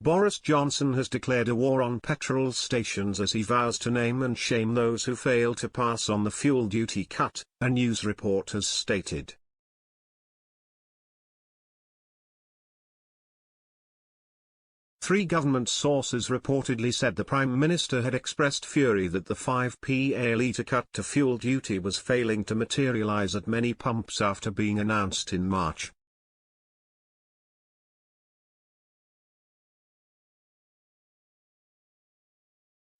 Boris Johnson has declared a war on petrol stations as he vows to name and shame those who fail to pass on the fuel duty cut, a news report has stated. Three government sources reportedly said the Prime Minister had expressed fury that the 5p a litre cut to fuel duty was failing to materialise at many pumps after being announced in March.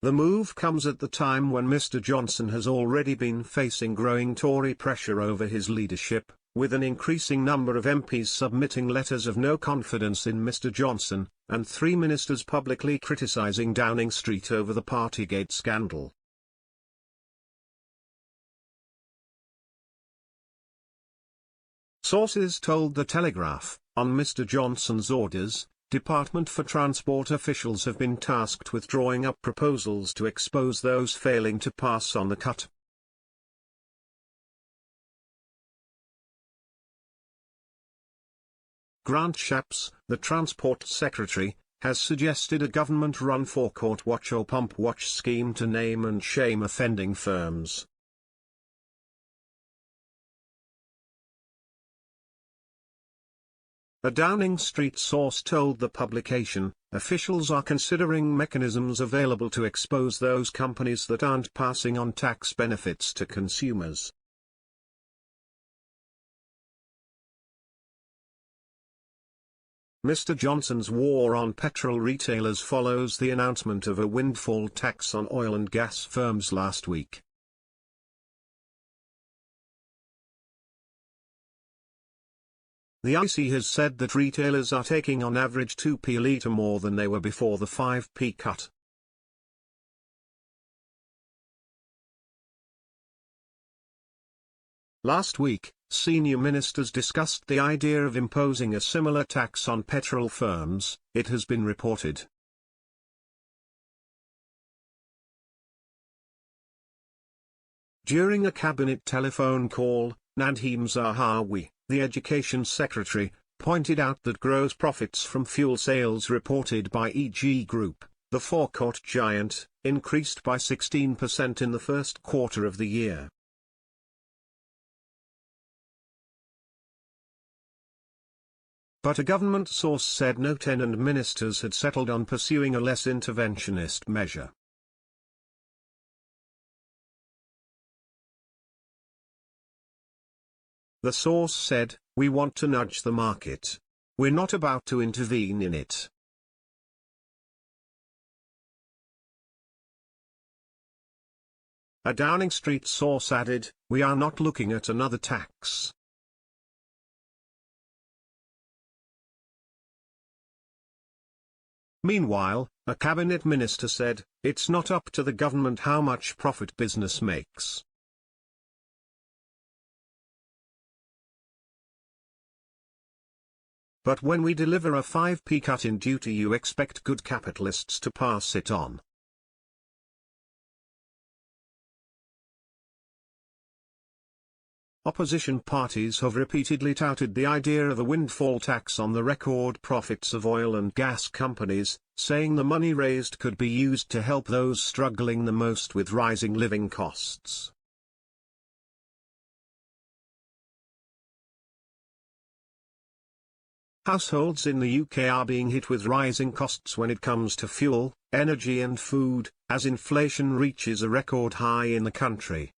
The move comes at the time when Mr Johnson has already been facing growing Tory pressure over his leadership, with an increasing number of MPs submitting letters of no confidence in Mr Johnson, and 3 ministers publicly criticising Downing Street over the Partygate scandal. Sources told The Telegraph, on Mr Johnson's orders, Department for Transport officials have been tasked with drawing up proposals to expose those failing to pass on the cut. Grant Shapps, the Transport Secretary, has suggested a government-run forecourt watch or pump watch scheme to name and shame offending firms. A Downing Street source told the publication, officials are considering mechanisms available to expose those companies that aren't passing on tax benefits to consumers. Mr Johnson's war on petrol retailers follows the announcement of a windfall tax on oil and gas firms last week. The IC has said that retailers are taking on average 2p a litre more than they were before the 5p cut. Last week, senior ministers discussed the idea of imposing a similar tax on petrol firms, it has been reported. During a cabinet telephone call, Nadhim Zahawi, the Education Secretary, pointed out that gross profits from fuel sales reported by EG Group, the forecourt giant, increased by 16% in the first quarter of the year. But a government source said no 10 and ministers had settled on pursuing a less interventionist measure. The source said, "We want to nudge the market. We're not about to intervene in it." A Downing Street source added, "We are not looking at another tax." Meanwhile, a cabinet minister said, "It's not up to the government how much profit business makes." But when we deliver a 5p cut in duty, you expect good capitalists to pass it on. Opposition parties have repeatedly touted the idea of a windfall tax on the record profits of oil and gas companies, saying the money raised could be used to help those struggling the most with rising living costs. Households in the UK are being hit with rising costs when it comes to fuel, energy and food, as inflation reaches a record high in the country.